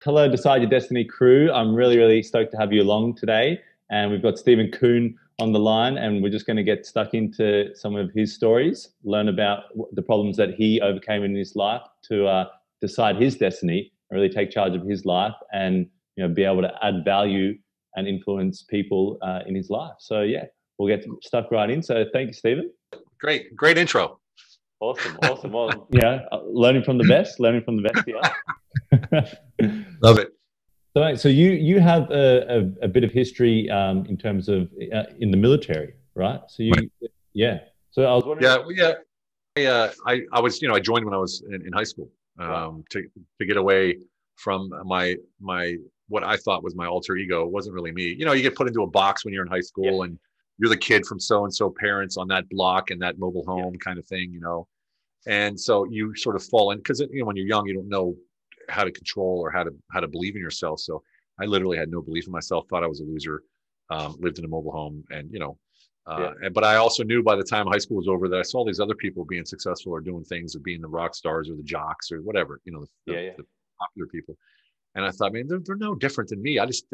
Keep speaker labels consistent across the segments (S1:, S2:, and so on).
S1: Hello, Decide Your Destiny crew. I'm really, really stoked to have you along today. And we've got Steven Kuhn on the line, and we're just going to get stuck into some of his stories, learn about the problems that he overcame in his life to decide his destiny and really take charge of his life and be able to add value and influence people in his life. So, yeah, we'll get stuck right in. So, thank you, Steven.
S2: Great intro.
S1: Awesome, awesome. Well, learning from the best, learning from the best here.
S2: Love it.
S1: So you have a bit of history in terms of in the military, right? So
S2: Right.
S1: yeah. So I was wondering.
S2: Yeah. I was, I joined when I was in high school,
S1: Wow.
S2: to get away from my what I thought was my alter ego. It wasn't really me. You get put into a box when you're in high
S1: Yeah.
S2: school, and you're the kid from so and so parents on that block and that mobile
S1: Yeah.
S2: home kind of thing. And so you sort of fall in because when you're young, you don't know how to control or how to believe in yourself. So I literally had no belief in myself, thought I was a loser, lived in a mobile home, and
S1: Yeah.
S2: but I also knew by the time high school was over that I saw these other people being successful or doing things or being the rock stars or the jocks or whatever,
S1: Yeah. Yeah.
S2: the popular people. And I thought, man, they're no different than me. I just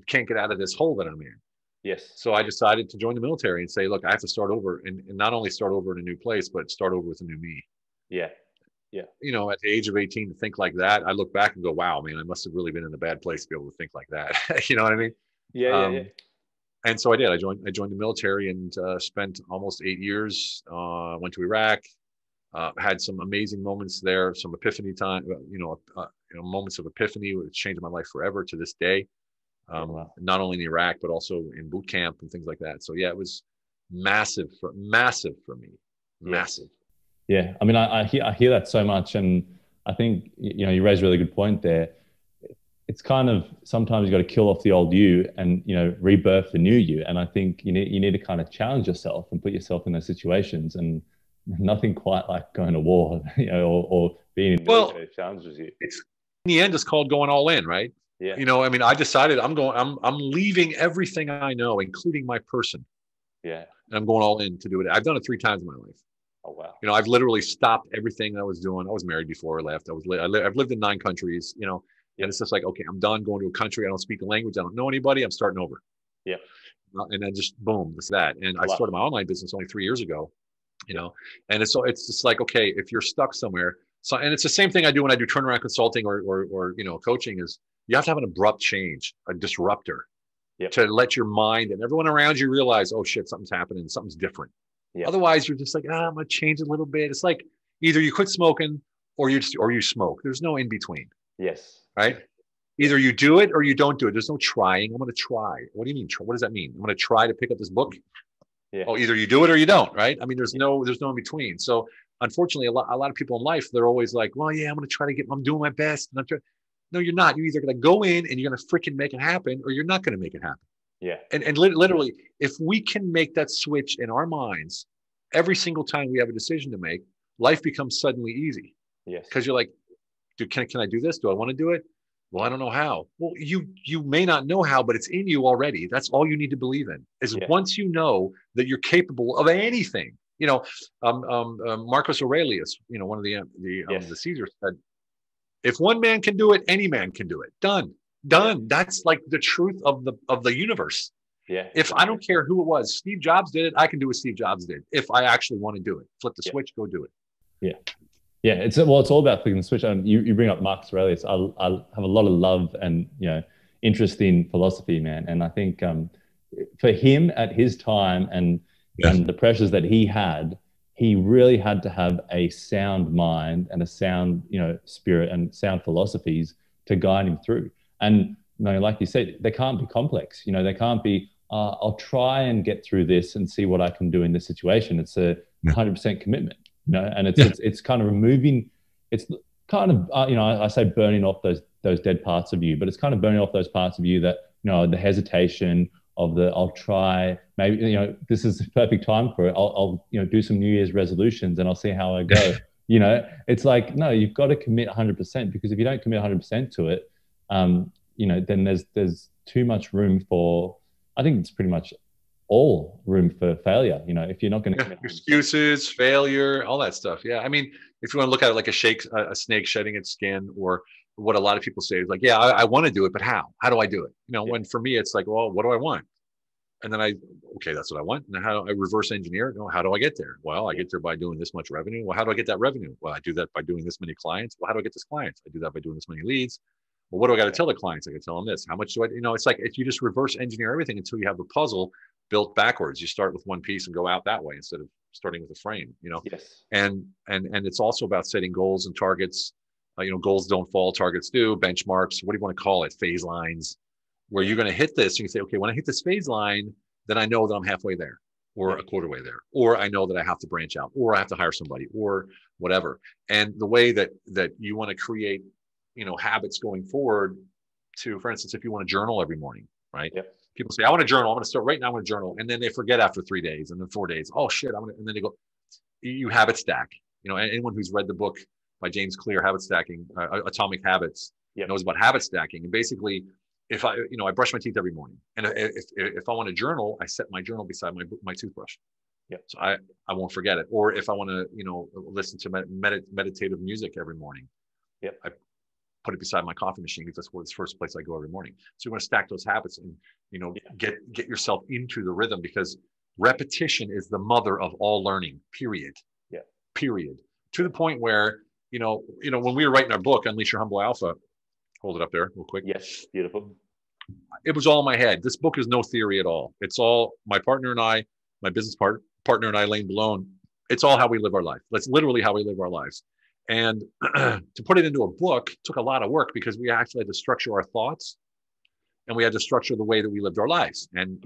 S2: can't get out of this hole that I'm in.
S1: Yes.
S2: So I decided to join the military and say, look, I have to start over and not only start over in a new place, but start over with a new me.
S1: Yeah. Yeah.
S2: At the age of 18 to think like that, I look back and go, wow, man, I must have really been in a bad place to be able to think like that. You know what I mean?
S1: Yeah. Yeah. Yeah.
S2: Um, and so I did. I joined the military and spent almost 8 years. Went to Iraq, had some amazing moments there, some epiphany time, moments of epiphany, which changed my life forever to this day.
S1: Yeah. Wow.
S2: Not only in Iraq, but also in boot camp and things like that. So yeah, it was massive for me,
S1: Yeah.
S2: massive.
S1: Yeah. I mean, I hear that so much, and I think you raise a really good point there. It's kind of sometimes you got to kill off the old you and rebirth the new you. And I think you need to kind of challenge yourself and put yourself in those situations. And nothing quite like going to war, or being in the
S2: Well,
S1: military challenges you.
S2: it's in the end, it's called going all in, right?
S1: Yeah.
S2: I mean, I decided I'm leaving everything I know, including my person,
S1: Yeah.
S2: and I'm going all in to do it. I've done it 3 times in my life.
S1: Oh wow.
S2: I've literally stopped everything I was doing. I was married before I left. I've lived in 9 countries, and
S1: Yep.
S2: it's just like, okay, I'm done going to a country. I don't speak the language. I don't know anybody. I'm starting over.
S1: Yep.
S2: And then just boom, this, that. And I
S1: Wow.
S2: started my online business only 3 years ago, and it's just like, okay, if you're stuck somewhere. So, and it's the same thing I do when I do turnaround consulting or coaching is you have to have an abrupt change, a disruptor
S1: Yep.
S2: to let your mind and everyone around you realize, oh shit, something's happening, something's different.
S1: Yep.
S2: Otherwise, you're just like, I'm gonna change a little bit. It's like either you quit smoking or you smoke. There's no in between,
S1: Yes.
S2: right? Either you do it or you don't do it. There's no trying. I'm gonna try. What do you mean? What does that mean? I'm gonna try to pick up this book.
S1: Yeah.
S2: Oh, either you do it or you don't, right? I mean, there's no in between. So unfortunately, a lot of people in life, they're always like, well, yeah, I'm doing my best. And I'm trying. No, you're not. You're either going to go in and you're going to freaking make it happen, or you're not going to make it happen.
S1: Yeah.
S2: And literally, if we can make that switch in our minds every single time we have a decision to make, life becomes suddenly easy.
S1: Yes.
S2: Because you're like, can I do this? Do I want to do it? Well, I don't know how. Well, you may not know how, but it's in you already. That's all you need to believe in. Is
S1: Yeah.
S2: once you know that you're capable of anything. Marcus Aurelius, one of
S1: Yes.
S2: the Caesars said, if one man can do it, any man can do it. Done.
S1: Yeah.
S2: That's like the truth of the universe.
S1: Yeah.
S2: If I don't care who it was, Steve Jobs did it, I can do what Steve Jobs did. If I actually want to do it, flip the
S1: Yeah.
S2: switch, go do it.
S1: Yeah. Yeah. It's all about flicking the switch. And you bring up Marcus Aurelius. I have a lot of love and interest in philosophy, man. And I think for him at his time and the pressures that he really had to have a sound mind and a sound, spirit and sound philosophies to guide him through. And like you said, they can't be complex. They can't be. I'll try and get through this and see what I can do in this situation. It's a 100% commitment. And it's kind of removing. It's kind of I say burning off those dead parts of you, but it's kind of burning off those parts of you that the hesitation of I'll try, maybe this is the perfect time for it. I'll do some New Year's resolutions and I'll see how I go. It's like, no, you've got to commit 100%, because if you don't commit 100% to it, then there's too much room for. I think it's pretty much all room for failure. If you're not going to commit 100%.
S2: Excuses, failure, all that stuff. Yeah, I mean, if you want to look at it like a snake shedding its skin, or what a lot of people say is like, yeah, I want to do it, but how? How do I do it? You know,
S1: Yeah.
S2: when for me, it's like, well, what do I want? And then okay, that's what I want. And how do I reverse engineer it? No, how do I get there? Well, I get there by doing this much revenue. Well, how do I get that revenue? Well, I do that by doing this many clients. Well, how do I get this clients? I do that by doing this many leads. Well, what do I got to tell the clients? I can tell them this. How much do I, you know, it's like if you just reverse engineer everything until you have the puzzle built backwards. You start with one piece and go out that way instead of starting with a frame, you know.
S1: Yes.
S2: And it's also about setting goals and targets. You know, goals don't fall, targets do. Benchmarks, what do you want to call it? Phase lines, where you're going to hit this. You can say, okay, when I hit this phase line, then I know that I'm halfway there, or a quarter way there, or I know that I have to branch out, or I have to hire somebody, or whatever. And the way that you want to create, you know, habits going forward to, for instance, if you want to journal every morning, right?
S1: Yep.
S2: People say, I want to journal. I'm going to start right now. I'm going to journal. And then they forget after 3 days and then 4 days. Oh shit. And then they go, you habit stack. You know, anyone who's read the book by James Clear, Habit Stacking, Atomic Habits,
S1: Yep.
S2: knows about habit stacking. And basically, if I brush my teeth every morning, and if I want to journal, I set my journal beside my toothbrush.
S1: Yep.
S2: So I won't forget it. Or if I want to, you know, listen to meditative music every morning,
S1: yep,
S2: I put it beside my coffee machine because that's where it's the first place I go every morning. So you want to stack those habits and, you know, get yourself into the rhythm, because repetition is the mother of all learning, period.
S1: Yeah.
S2: Period. To the point where, you know, when we were writing our book, Unleash Your Humble Alpha, hold it up there real quick.
S1: Yes. Beautiful.
S2: It was all in my head. This book is no theory at all. It's all my partner and I, my business partner and I, Lane Balone. It's all how we live our life. That's literally how we live our lives. And to put it into a book took a lot of work, because we actually had to structure our thoughts, and we had to structure the way that we lived our lives, and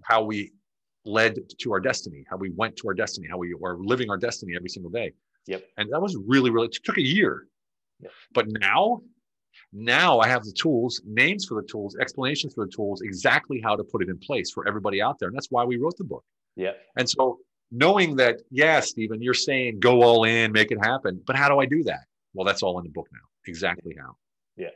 S2: how we led to our destiny, how we went to our destiny, how we were living our destiny every single day.
S1: Yep.
S2: And that was really, really, it took a year.
S1: Yep.
S2: But now I have the tools, names for the tools, explanations for the tools, exactly how to put it in place for everybody out there. And that's why we wrote the book.
S1: Yeah.
S2: And so knowing that, yeah, Steven, you're saying go all in, make it happen. But how do I do that? Well, that's all in the book now. Exactly how.
S1: Yeah.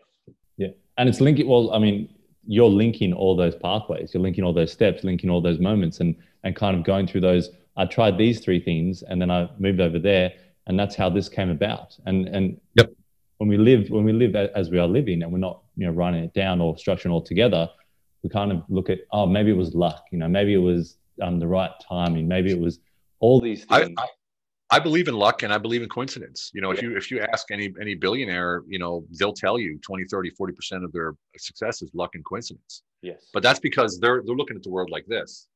S1: Yeah. And it's linking, well, I mean, you're linking all those pathways, you're linking all those steps, linking all those moments, and kind of going through those. I tried these 3 things and then I moved over there, and that's how this came about. And
S2: yep.
S1: When we live as we are living, and we're not, you know, writing it down or structuring all together, we kind of look at, oh, maybe it was luck, you know, maybe it was the right timing, maybe it was all these things.
S2: I believe in luck, and I believe in coincidence. You know, if you ask any billionaire, you know, they'll tell you 20, 30, 40% of their success is luck and coincidence.
S1: Yes.
S2: But that's because they're looking at the world like this.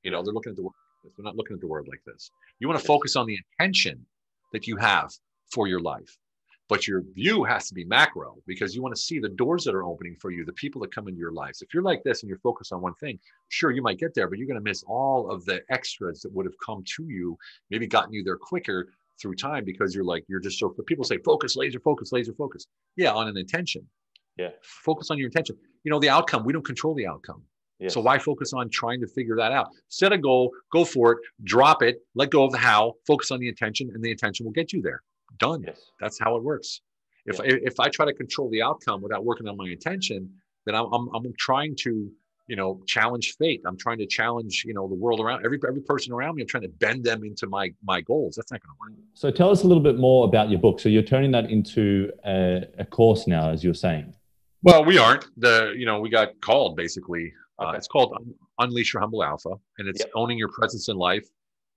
S2: You know, they're looking at the world like this. They're not looking at the world like this. You want to focus on the intention that you have for your life. But your view has to be macro, because you want to see the doors that are opening for you, the people that come into your lives. If you're like this and you're focused on one thing, sure, you might get there, but you're going to miss all of the extras that would have come to you, maybe gotten you there quicker through time, because you're just so, people say, focus, laser focus, laser focus. Yeah, on an intention.
S1: Yeah.
S2: Focus on your intention. You know, the outcome, we don't control the outcome. Yes. So why focus on trying to figure that out? Set a goal, go for it, drop it, let go of the how, focus on the intention, and the intention will get you there. Done. Yes. That's how it works. If I try to control the outcome without working on my intention, then I'm trying to, you know, challenge fate. I'm trying to challenge, you know, the world around, every person around me. I'm trying to bend them into my goals. That's not going to work.
S1: So tell us a little bit more about your book. So you're turning that into a course now, as you're saying.
S2: Well, we aren't. We got called basically. Okay. It's called Unleash Your Humble Alpha, and it's owning your presence in life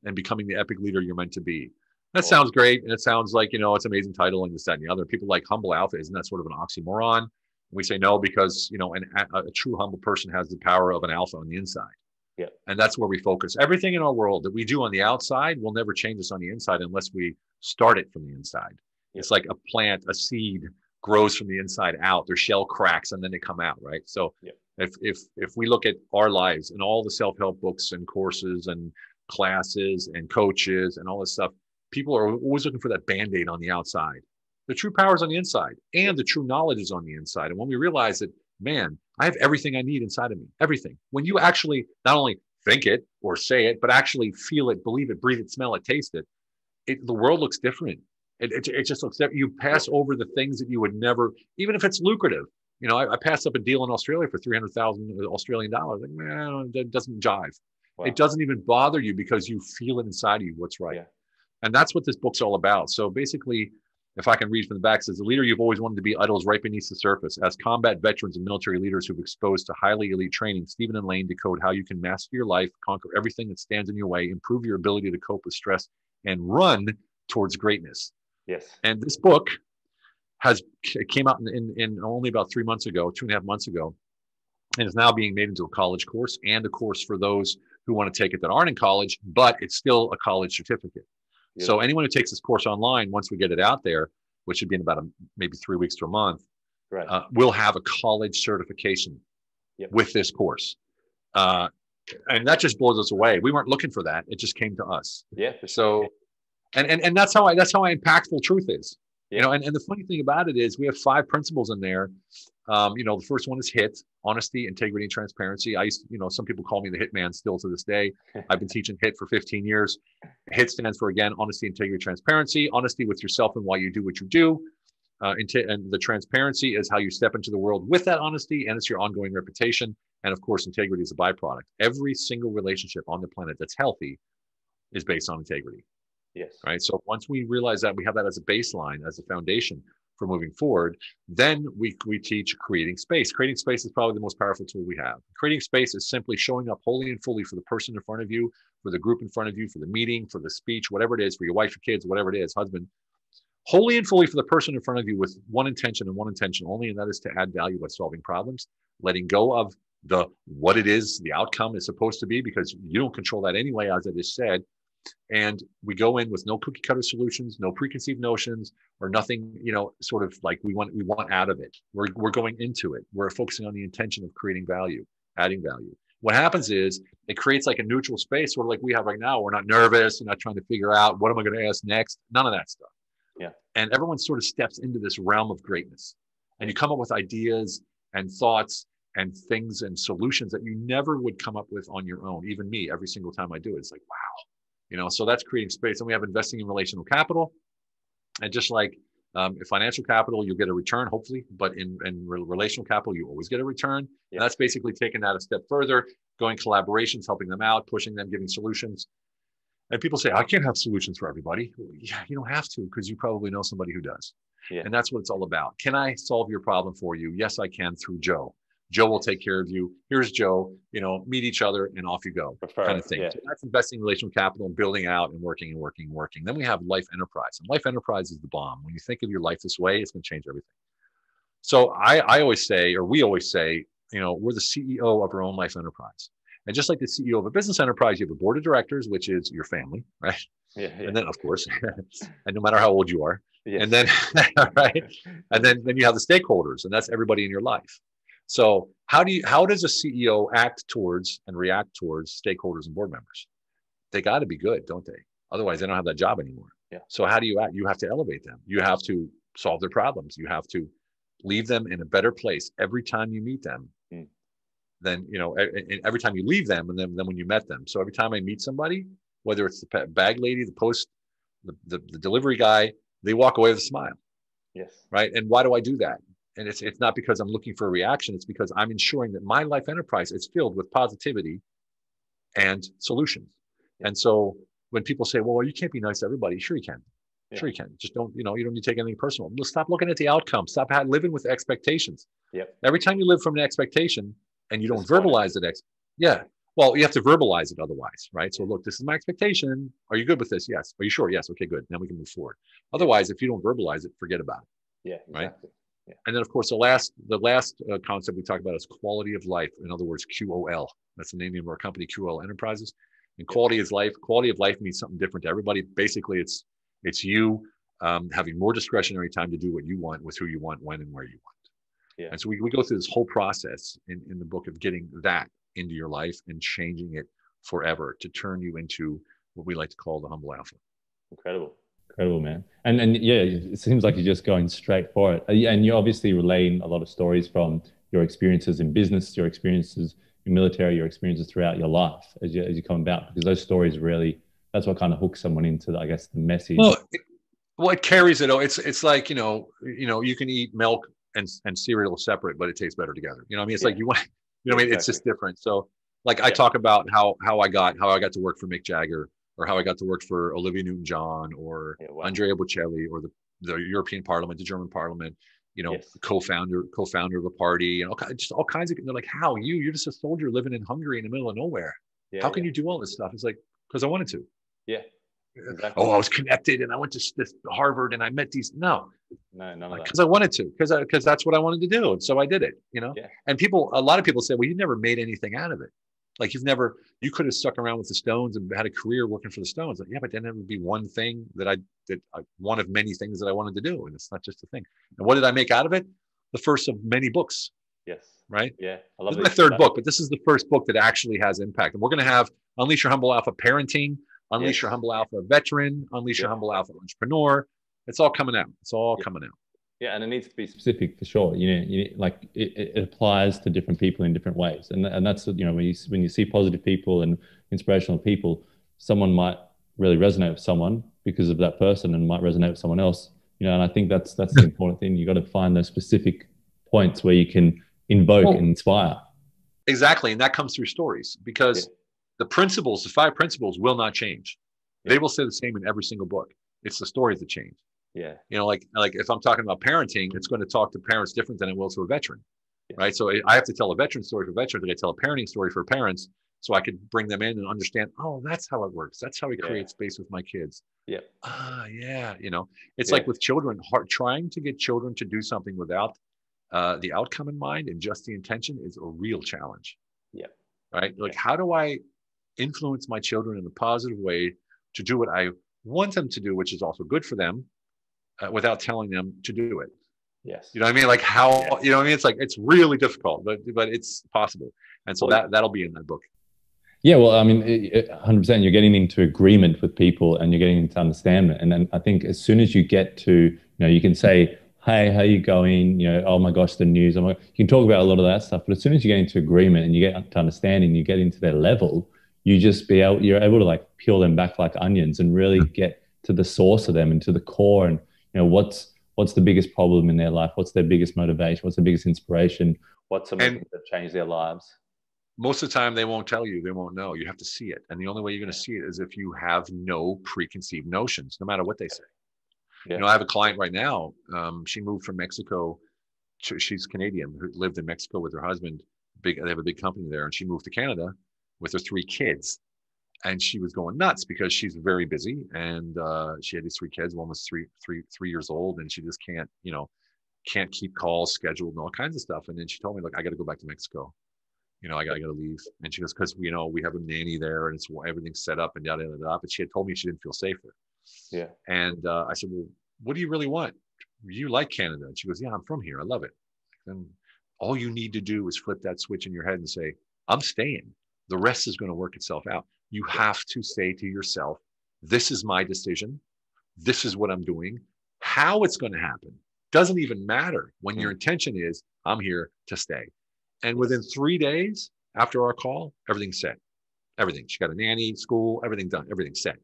S2: and becoming the epic leader you're meant to be. That sounds great. And it sounds like, you know, it's an amazing title and this, that, and the other. People like humble alpha. Isn't that sort of an oxymoron? And we say no, because, you know, a true humble person has the power of an alpha on the inside. Yeah. And that's where we focus. Everything in our world that we do on the outside will never change us on the inside unless we start it from the inside. Yeah. It's like a plant, a seed grows from the inside out. Their shell cracks and then they come out, right? So if we look at our lives and all the self-help books and courses and classes and coaches and all this stuff, people are always looking for that Band-Aid on the outside. The true power is on the inside, and the true knowledge is on the inside. And when we realize that, man, I have everything I need inside of me, everything. When you actually not only think it or say it, but actually feel it, believe it, breathe it, smell it, taste it, the world looks different. It just looks different. You pass over the things that you would never, even if it's lucrative. You know, I passed up a deal in Australia for 300,000 Australian dollars. Like, man, that doesn't jive. Wow. It doesn't even bother you because you feel it inside of you what's right. Yeah. And that's what this book's all about. So basically, if I can read from the back, it says, the leader you've always wanted to be idles right beneath the surface. As combat veterans and military leaders who've exposed to highly elite training, Stephen and Lane decode how you can master your life, conquer everything that stands in your way, improve your ability to cope with stress, and run towards greatness.
S1: Yes.
S2: And this book it came out in only about 3 months ago, 2.5 months ago, and is now being made into a college course and a course for those who want to take it that aren't in college, but it's still a college certificate. Yeah. So anyone who takes this course online, once we get it out there, which should be in about maybe 3 weeks to a month,
S1: right,
S2: will have a college certification with this course. And that just blows us away. We weren't looking for that. It just came to us.
S1: Yeah.
S2: So, and that's how impactful truth is.
S1: Yeah.
S2: You know, and the funny thing about it is we have 5 principles in there. You know, the first one is HIT, honesty, integrity, and transparency. Some people call me the hit man still to this day. I've been teaching HIT for 15 years. HIT stands for, again, honesty, integrity, transparency. Honesty with yourself and why you do what you do. And the transparency is how you step into the world with that honesty, and it's your ongoing reputation. And of course, integrity is a byproduct. Every single relationship on the planet that's healthy is based on integrity.
S1: Yes.
S2: Right. So once we realize that, we have that as a baseline, as a foundation for moving forward, then we teach creating space. Creating space is probably the most powerful tool we have. Creating space is simply showing up wholly and fully for the person in front of you, for the group in front of you, for the meeting, for the speech, whatever it is, for your wife, your kids, whatever it is, husband, wholly and fully for the person in front of you with one intention and one intention only, and that is to add value by solving problems, letting go of what it is, the outcome is supposed to be, because you don't control that anyway, as I just said. And we go in with no cookie cutter solutions, no preconceived notions, or nothing, sort of like we want out of it. We're going into it. We're focusing on the intention of creating value, adding value. What happens is it creates like a neutral space, sort of like we have right now. We're not nervous. We're not trying to figure out what am I going to ask next. None of that stuff.
S1: Yeah.
S2: And everyone sort of steps into this realm of greatness, and you come up with ideas and thoughts and things and solutions that you never would come up with on your own. Even me, every single time I do it, it's like, wow. So that's creating space. And we have investing in relational capital. And just like financial capital, you'll get a return, hopefully. But in relational capital, you always get a return. Yeah. And that's basically taking that a step further, going collaborations, helping them out, pushing them, giving solutions. And people say, I can't have solutions for everybody. Well, yeah, you don't have to, because you probably know somebody who does.
S1: Yeah.
S2: And that's what it's all about. Can I solve your problem for you? Yes, I can, through Joe. Joe will take care of you. Here's Joe, meet each other and off you go, kind of thing.
S1: Yeah.
S2: So that's investing in relational capital and building out and working. Then we have life enterprise, and life enterprise is the bomb. When you think of your life this way, it's going to change everything. So I always say, or we always say, we're the CEO of our own life enterprise. And just like the CEO of a business enterprise, you have a board of directors, which is your family, right?
S1: Yeah.
S2: And then, of course, and no matter how old you are,
S1: yes.
S2: and then, right? And then you have the stakeholders, and that's everybody in your life. So how does a CEO act towards and react towards stakeholders and board members? They got to be good, don't they? Otherwise, they don't have that job anymore.
S1: Yeah.
S2: So how do you act? You have to elevate them. You have to solve their problems. You have to leave them in a better place every time you meet them. Than every time you leave them, and then when you met them. So every time I meet somebody, whether it's the bag lady, the post, the delivery guy, they walk away with a smile.
S1: Yes. Right.
S2: And why do I do that? And it's not because I'm looking for a reaction. It's because I'm ensuring that my life enterprise is filled with positivity and solutions. Yeah. And so when people say, well, you can't be nice to everybody. Sure you can. Yeah. Sure you can. Just don't, you don't need to take anything personal. Well, stop looking at the outcome. Stop living with expectations.
S1: Yep.
S2: Every time you live from an expectation and you don't verbalize it. Yeah. Well, you have to verbalize it otherwise, right? So look, this is my expectation. Are you good with this? Yes. Are you sure? Yes. Okay, good. Now we can move forward. Otherwise, if you don't verbalize it, forget about it.
S1: Yeah. Exactly.
S2: Right. Yeah. And then, of course, the last concept we talk about is quality of life. In other words, QOL. That's the name of our company, QOL Enterprises. And quality is life. Quality of life means something different to everybody. Basically, it's you having more discretionary time to do what you want with who you want, when and where you want. Yeah. And so we go through this whole process in the book of getting that into your life and changing it forever to turn you into what we like to call the humble alpha.
S1: Incredible, man. And yeah, it seems like you're just going straight for it. And you're obviously relaying a lot of stories from your experiences in business, your experiences in military, your experiences throughout your life as you come about, because those stories really, that's what kind of hooks someone into, I guess, the message.
S2: Well, it carries it. It's like, you can eat milk and cereal separate, but it tastes better together. It's like you want, exactly. It's just different. So like I talk about how I got to work for Mick Jagger, or how I got to work for Olivia Newton-John, or Andrea Bocelli, or the European Parliament, the German Parliament,
S1: Yes.
S2: co-founder of a party, and just all kinds of. They're like, how you're just a soldier living in Hungary in the middle of nowhere.
S1: Yeah.
S2: How can you do all this stuff? It's like, because I wanted to.
S1: Yeah. Exactly.
S2: Oh, I was connected and I went to this Harvard and I met these. No,
S1: none of that.
S2: because I wanted to, because that's what I wanted to do. And so I did it,
S1: Yeah.
S2: And a lot of people say, well, you never made anything out of it. Like you could have stuck around with the Stones and had a career working for the Stones. Like, yeah, but then it would be one thing one of many things that I wanted to do. And it's not just a thing. And what did I make out of it? The first of many books.
S1: Yes.
S2: Right.
S1: Yeah. I love
S2: this is my third book, but this is the first book that actually has impact. And we're going to have Unleash Your Humble Alpha Parenting, Unleash Your Humble Alpha Veteran, Unleash Your Humble Alpha Entrepreneur. It's all coming out. It's all coming out.
S1: Yeah, and it needs to be specific for sure. Like it applies to different people in different ways, and that's when you see positive people and inspirational people, someone might really resonate with someone because of that person, and might resonate with someone else. And I think that's the important thing. You got to find those specific points where you can invoke and inspire.
S2: Exactly, and that comes through stories because the 5 principles will not change. They will stay the same in every single book. It's the stories that change.
S1: Yeah.
S2: Like if I'm talking about parenting, it's going to talk to parents different than it will to a veteran, right? So I have to tell a veteran story for veterans. I got to tell a parenting story for parents, so I could bring them in and understand. Oh, that's how it works. That's how we create space with my kids.
S1: Yeah.
S2: It's like with children, trying to get children to do something without the outcome in mind and just the intention is a real challenge.
S1: Yeah.
S2: Right. Like, how do I influence my children in a positive way to do what I want them to do, which is also good for them, without telling them to do it?
S1: Yes.
S2: You know what I mean? Like how, it's like, it's really difficult, but it's possible. And so that'll be in that book.
S1: Yeah. Well, I mean, 100%, you're getting into agreement with people and you're getting into understanding. And then I think as soon as you get to, you can say, hey, how you going? Oh my gosh, the news. You can talk about a lot of that stuff, but as soon as you get into agreement and you get to understanding, you get into their level, you're able to like peel them back like onions and really get to the source of them and to the core. And what's the biggest problem in their life? What's their biggest motivation? What's the biggest inspiration? What's something that changed their lives?
S2: Most of the time they won't tell you, they won't know. You have to see it. And the only way you're going to see it is if you have no preconceived notions, no matter what they say.
S1: Yeah.
S2: I have a client right now. She moved from Mexico. She's Canadian, who lived in Mexico with her husband. They have a big company there, and she moved to Canada with her 3 kids. And she was going nuts because she's very busy, and she had these 3 kids. One was three years old, and she just can't keep calls scheduled and all kinds of stuff. And then she told me, like, I got to go back to Mexico. I got to leave. And she goes, because we have a nanny there, and everything's set up and yada yada yada. But she had told me she didn't feel safe there.
S1: Yeah.
S2: And I said, well, what do you really want? You like Canada? And she goes, yeah, I'm from here. I love it. And all you need to do is flip that switch in your head and say, I'm staying. The rest is going to work itself out. You have to say to yourself, this is my decision. This is what I'm doing. How it's going to happen doesn't even matter when your intention is, I'm here to stay. And within 3 days after our call, everything's set. Everything. She got a nanny, school, everything done. Everything's set.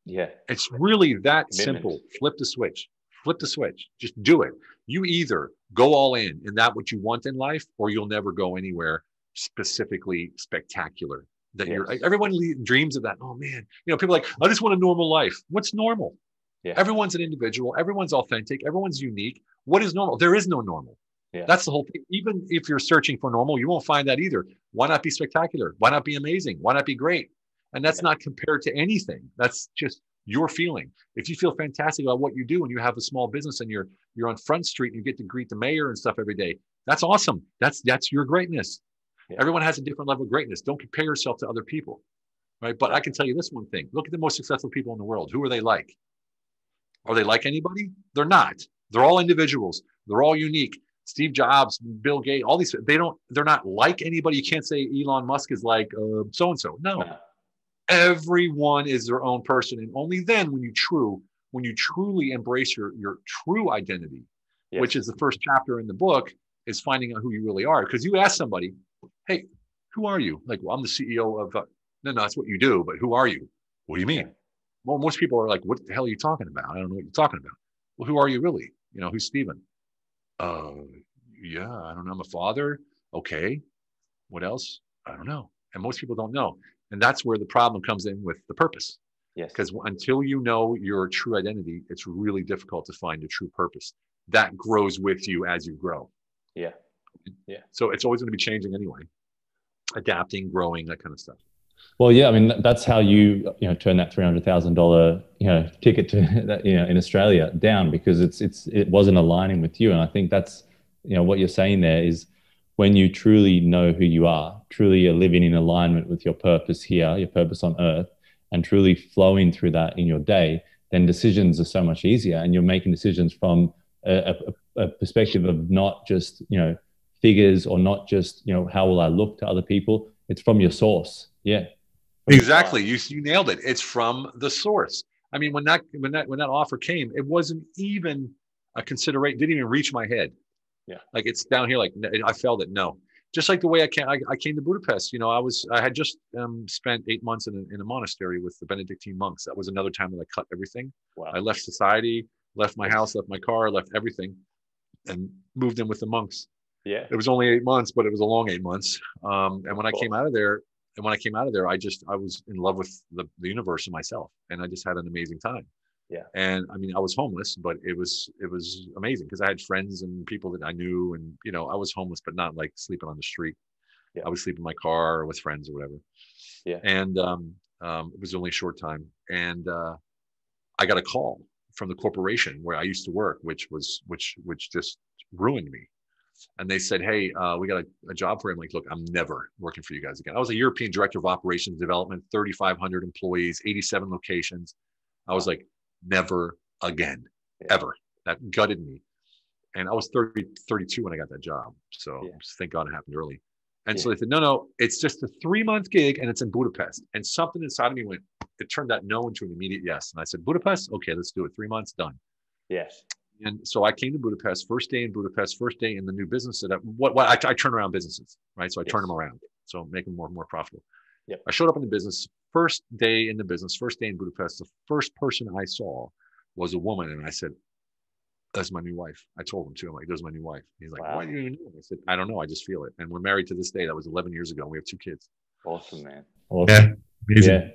S1: Yeah.
S2: It's really that simple. Flip the switch. Flip the switch. Just do it. You either go all in that what you want in life, or you'll never go anywhere specifically spectacular. Everyone dreams of that. Oh man, people are like, I just want a normal life. What's normal?
S1: Yeah.
S2: Everyone's an individual. Everyone's authentic. Everyone's unique. What is normal? There is no normal.
S1: Yeah.
S2: That's the whole thing. Even if you're searching for normal, you won't find that either. Why not be spectacular? Why not be amazing? Why not be great? And that's not compared to anything. That's just your feeling. If you feel fantastic about what you do and you have a small business and you're on Front Street and you get to greet the mayor and stuff every day, that's awesome. That's your greatness. Yeah. Everyone has a different level of greatness. Don't compare yourself to other people, right? But I can tell you this one thing. Look at the most successful people in the world. Who are they like? Are they like anybody? They're not. They're all individuals. They're all unique. Steve Jobs, Bill Gates, all these, they're not like anybody. You can't say Elon Musk is like so-and-so. No. Everyone is their own person. And only then when you truly embrace your true identity, which is the first chapter in the book, is finding out who you really are. Because you ask somebody, hey, who are you? Like, well, I'm the CEO of, no, that's what you do, but who are you? What do you mean? Well, most people are like, what the hell are you talking about? I don't know what you're talking about. Well, who are you really? Who's Steven? Yeah, I don't know. I'm a father. Okay. What else? I don't know. And most people don't know. And that's where the problem comes in with the purpose.
S1: Yes.
S2: Because until you know your true identity, it's really difficult to find your true purpose. That grows with you as you grow.
S1: Yeah. Yeah.
S2: So it's always going to be changing anyway, adapting, growing, that kind of stuff.
S1: Well, yeah, I mean that's how turn that $300,000 ticket to that, in Australia down, because it wasn't aligning with you. And I think that's what you're saying there is, when you truly know who you are, truly are living in alignment with your purpose here, your purpose on earth, and truly flowing through that in your day, then decisions are so much easier, and you're making decisions from a perspective of not just figures, or not just how will I look to other people. It's from your source. Yeah.
S2: Exactly. You nailed it. It's from the source. I mean, when that offer came, it wasn't even a consideration. Didn't even reach my head.
S1: Yeah.
S2: Like, it's down here. Like, I felt it. No. Just like the way I came to Budapest. I had just spent 8 months in a monastery with the Benedictine monks. That was another time that I cut everything.
S1: Wow.
S2: I left society, left my house, left my car, left everything, and moved in with the monks.
S1: Yeah.
S2: It was only 8 months, but it was a long 8 months. And when I came out of there, I was in love with the universe and myself, and I just had an amazing time.
S1: Yeah.
S2: And I mean, I was homeless, but it was amazing, because I had friends and people that I knew, and I was homeless, but not like sleeping on the street.
S1: Yeah.
S2: I would sleep in my car or with friends or whatever.
S1: Yeah.
S2: And it was only a short time, and I got a call from the corporation where I used to work, which just ruined me. And they said, hey, we got a job for him. Like, look, I'm never working for you guys again. I was a European director of operations development, 3,500 employees, 87 locations. I was like, never again, ever. That gutted me. And I was 32 when I got that job. So thank God it happened early. And so they said, no, it's just a 3-month gig, and it's in Budapest. And something inside of me it turned that no into an immediate yes. And I said, Budapest? Okay, let's do it. 3 months, done.
S1: Yes.
S2: And so I came to Budapest, first day in Budapest, first day in the new business that I turn around businesses, right? So I turn them around, so make them more profitable.
S1: Yep.
S2: I showed up in the business, first day in the business, first day in Budapest. The first person I saw was a woman, and I said, "That's my new wife." I told him too. I'm like, "There's my new wife." He's like,
S1: wow.
S2: "Why do you know?" I said, "I don't know. I just feel it." And we're married to this day. That was 11 years ago. And we have 2 kids.
S1: Awesome, man. Awesome.
S2: Yeah, amazing.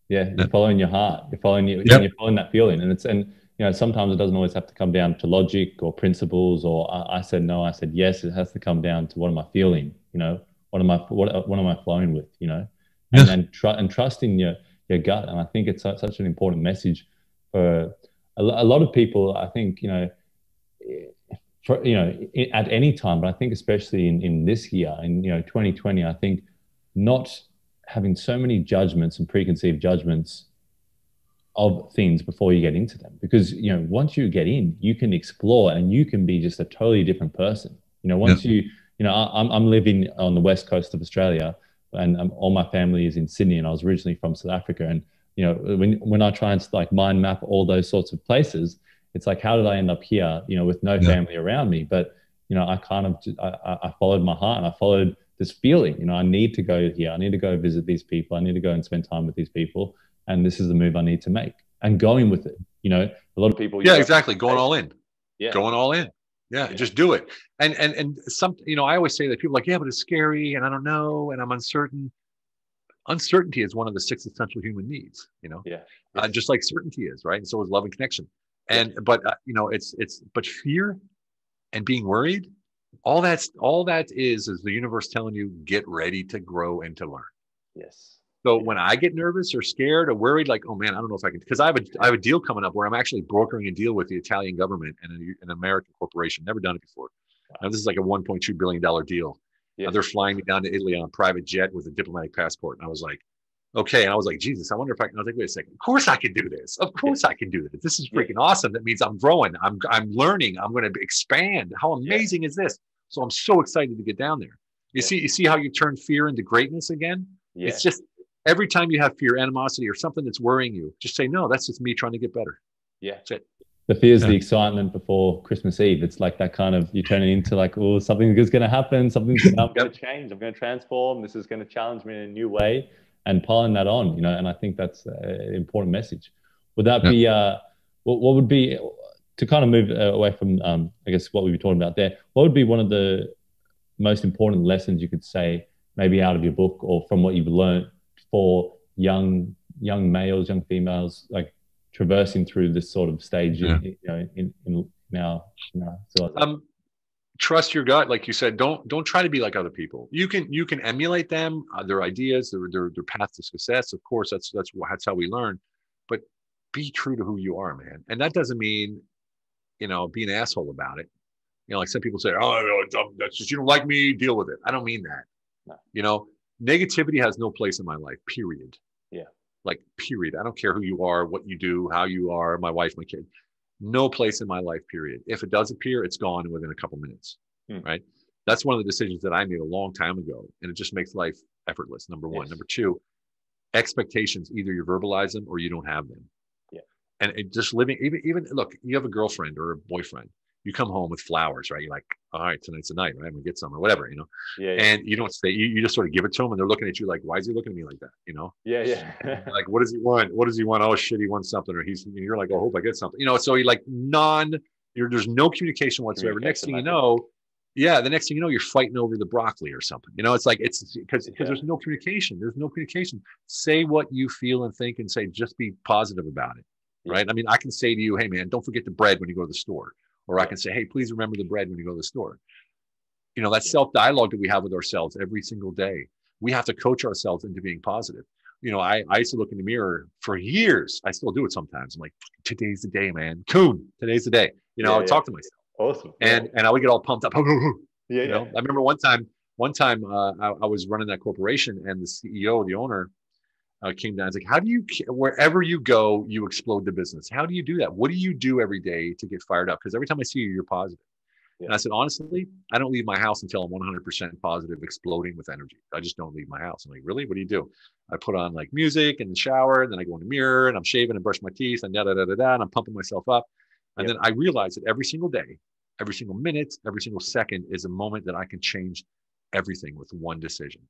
S1: Yeah. You're following your heart. You're following you're following that feeling, and sometimes it doesn't always have to come down to logic or principles, or I said no, I said yes. It has to come down to what am I feeling? What am I flowing with? And trusting your gut. And I think it's such an important message for a lot of people. I think at any time, but I think especially in this year, in 2020, I think not having so many judgments and preconceived judgments of things before you get into them, because once you get in, you can explore and you can be just a totally different person. I'm living on the west coast of Australia, and all my family is in Sydney, and I was originally from South Africa. And when I try and like mind map all those sorts of places, it's like, how did I end up here with no family around me? But I kind of I followed my heart, and I followed this feeling. I need to go here, I need to go visit these people, I need to go and spend time with these people, and this is the move I need to make, and going with it. A lot of people.
S2: Yeah, exactly. Going all in.
S1: Yeah.
S2: Going all in. Yeah, just do it. And some, I always say that people are like, yeah, but it's scary, and I don't know, and I'm uncertain. Uncertainty is one of the 6 essential human needs. Just like certainty is, right? And so is love and connection. But but fear and being worried, all that is the universe telling you, get ready to grow and to learn.
S1: Yes.
S2: So when I get nervous or scared or worried, like, oh man, I don't know if I can, because I have a deal coming up where I'm actually brokering a deal with the Italian government and an American corporation. Never done it before. Wow. Now this is like a $1.2 billion deal. Yeah. They're flying me down to Italy on a private jet with a diplomatic passport. And I was like, okay. And I was like, Jesus, I wonder if I can. I was like, wait a second. Of course I can do this. Of course I can do this. This is freaking awesome. That means I'm growing. I'm learning. I'm going to expand. How amazing is this? So I'm so excited to get down there. You see how you turn fear into greatness again? Yeah. It's just, every time you have fear, animosity, or something that's worrying you, just say, no, that's just me trying to get better.
S1: Yeah.
S2: That's it.
S1: The fear is the excitement before Christmas Eve. It's like that kind of, you turn it into like, oh, something good is going to happen. I'm going to change. I'm going to transform. This is going to challenge me in a new way, and piling that on, and I think that's an important message. Would that be, what would be, to kind of move away from, I guess, what we were talking about there, what would be one of the most important lessons you could say, maybe out of your book or from what you've learned, for young young males, young females, like traversing through this sort of stage
S2: Yeah.
S1: in our civilization?
S2: Trust your gut, like you said. Don't try to be like other people. You can emulate them, their ideas, their path to success. Of course, that's how we learn. But be true to who you are, man. And that doesn't mean, be an asshole about it. Like some people say, oh, that's just, you don't like me, deal with it. I don't mean that.
S1: No.
S2: Negativity has no place in my life, period.
S1: Yeah.
S2: Like, period. I don't care who you are, what you do, how you are, my wife, my kid. No place in my life, period. If it does appear, it's gone within a couple minutes, right? That's one of the decisions that I made a long time ago, and it just makes life effortless, number one. Yes. Number two, expectations, either you verbalize them or you don't have them.
S1: Yeah.
S2: And just living, even look, you have a girlfriend or a boyfriend, you come home with flowers, right? You're like, all right, tonight's the night, right? I'm gonna get some or whatever,
S1: Yeah.
S2: And you don't say, you just sort of give it to them, and they're looking at you like, why is he looking at me like that?
S1: Yeah.
S2: Like, what does he want? What does he want? Oh shit, he wants something, or you're like, oh, I hope I get something. So he like there's no communication whatsoever. Next thing you know, the next thing you know, you're fighting over the broccoli or something. It's because there's no communication. There's no communication. Say what you feel and think, and just be positive about it, right? I mean, I can say to you, hey man, don't forget the bread when you go to the store. Or I can say, hey, please remember the bread when you go to the store. That self-dialogue that we have with ourselves every single day, we have to coach ourselves into being positive. I used to look in the mirror for years. I still do it sometimes. I'm like, today's the day, man. Kuhn, today's the day. I would talk to myself.
S1: Awesome.
S2: And I would get all pumped up.
S1: I
S2: remember one time I was running that corporation, and the CEO, the owner, came down. It's like, how do you, wherever you go, you explode the business? How do you do that? What do you do every day to get fired up? Because every time I see you, you're positive. Yeah. And I said, honestly, I don't leave my house until I'm 100% positive, exploding with energy. I just don't leave my house. I'm like, really? What do you do? I put on like music in the shower, and then I go in the mirror, and I'm shaving and brush my teeth, and and I'm pumping myself up. And then I realize that every single day, every single minute, every single second is a moment that I can change everything with one decision.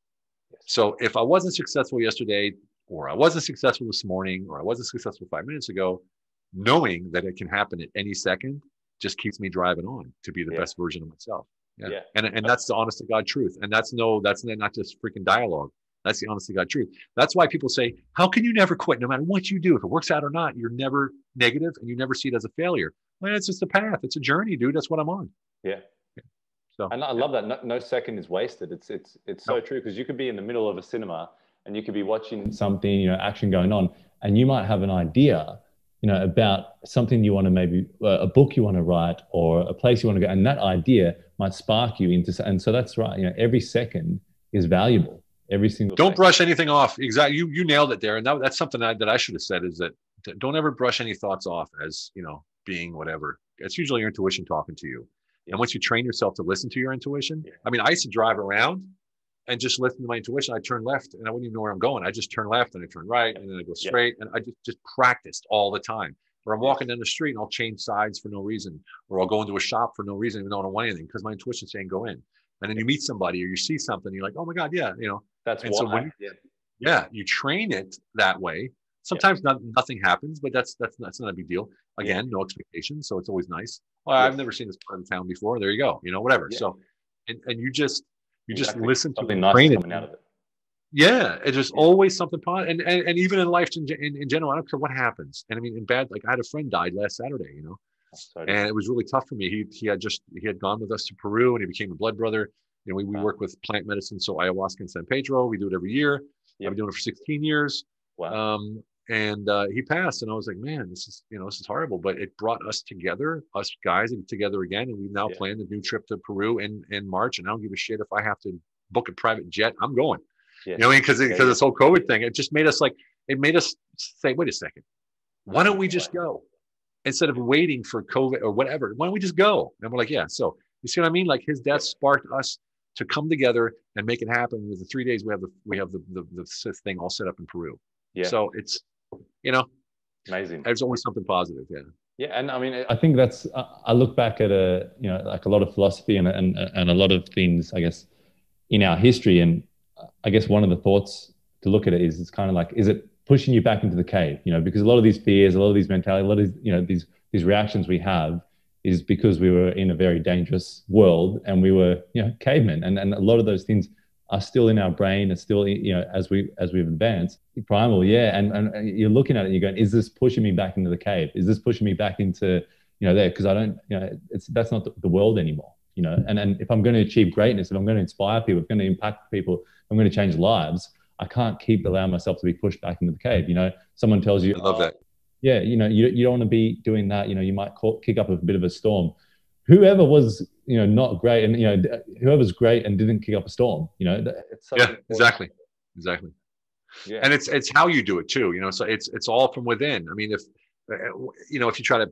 S2: Yes. So if I wasn't successful yesterday, or I wasn't successful this morning, or I wasn't successful 5 minutes ago, knowing that it can happen at any second just keeps me driving on to be the best version of myself. Yeah. And that's the honest to God truth. And that's not just freaking dialogue. That's the honest to God truth. That's why people say, how can you never quit? No matter what you do, if it works out or not, you're never negative, and you never see it as a failure. Well, it's just a path. It's a journey, dude. That's what I'm on.
S1: Yeah. So, and I love that. No second is wasted. It's so true, because you could be in the middle of a cinema and you could be watching something, action going on, and you might have an idea, about something you want to, maybe a book you want to write, or a place you want to go, and that idea might spark you into, and so that's right. Every second is valuable. Every single.
S2: Don't brush anything off. Exactly. You nailed it there. And that's something that I should have said, is that don't ever brush any thoughts off as, being whatever. It's usually your intuition talking to you. Yeah. And once you train yourself to listen to your intuition, I mean, I used to drive around and just listen to my intuition. I turn left and I wouldn't even know where I'm going. I just turn left and I turn right and then I go straight. And I just practiced all the time. Or I'm walking down the street and I'll change sides for no reason. Or I'll go into a shop for no reason, even though I don't want anything, because my intuition's saying go in. And then you meet somebody or you see something, you're like, oh my God, yeah,
S1: That's
S2: and
S1: why.
S2: So when you train it that way. Sometimes nothing happens, but that's not a big deal. Again, no expectations, so it's always nice. Well, I've never seen this part of the town before. There you go, whatever. Yeah. So, and you just listen to
S1: something nice coming out of it.
S2: Yeah, it's just always something positive, and even in life in general, I don't care what happens. And I mean, in bad, like I had a friend died last Saturday, and it was really tough for me. He had gone with us to Peru, and he became a blood brother. We work with plant medicine, so ayahuasca and San Pedro. We do it every year. I've been doing it for 16 years.
S1: Wow.
S2: And he passed, and I was like, man, this is horrible, but it brought us together, us guys together again. And we've now planned a new trip to Peru in March. And I don't give a shit if I have to book a private jet, I'm going, because this whole COVID thing, it just made us say, wait a second, why don't we just go instead of waiting for COVID or whatever? Why don't we just go? And we're like, yeah. So you see what I mean? Like his death sparked us to come together and make it happen. With the 3 days, we have the thing all set up in Peru. Yeah. So it's,
S1: amazing.
S2: There's always something positive. Yeah.
S1: Yeah. And I mean, I think that's, I look back at like a lot of philosophy and a lot of things, I guess, in our history. And I guess one of the thoughts to look at it is, it's kind of like, is it pushing you back into the cave? Because a lot of these fears, a lot of these mentality, a lot of, these reactions we have is because we were in a very dangerous world and we were, cavemen. And a lot of those things are still in our brain. It's still, you know, as we've advanced, primal, yeah. And you're looking at it and you're going, is this pushing me back into the cave? Is this pushing me back into, you know, there? Because I don't, you know, that's not the world anymore, you know. And if I'm going to achieve greatness, if I'm going to inspire people, if I'm going to impact people, if I'm going to change lives, I can't keep allowing myself to be pushed back into the cave. You know, someone tells you,
S2: I love that.
S1: yeah, you know, you don't want to be doing that. You know, you might kick up a bit of a storm. Whoever was, you know, not great, and you know, whoever's great and didn't kick up a storm, you know, it's
S2: yeah, exactly. Yeah. And it's how you do it too, you know. So it's all from within. I mean, if you know, if you try to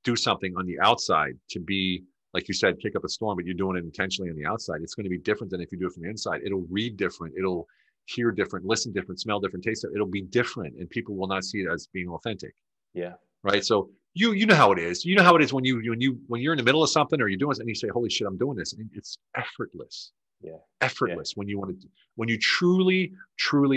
S2: do something on the outside to be, like you said, kick up a storm, but you're doing it intentionally on the outside, it's going to be different than if you do it from the inside. It'll read different. It'll hear different, listen different, smell different, taste it. It'll be different, and people will not see it as being authentic.
S1: Yeah.
S2: Right. So you know how it is. You know how it is when you're in the middle of something or you're doing something and you say, "Holy shit, I'm doing this," and it's effortless.
S1: Yeah.
S2: Effortless. When you want to, when you truly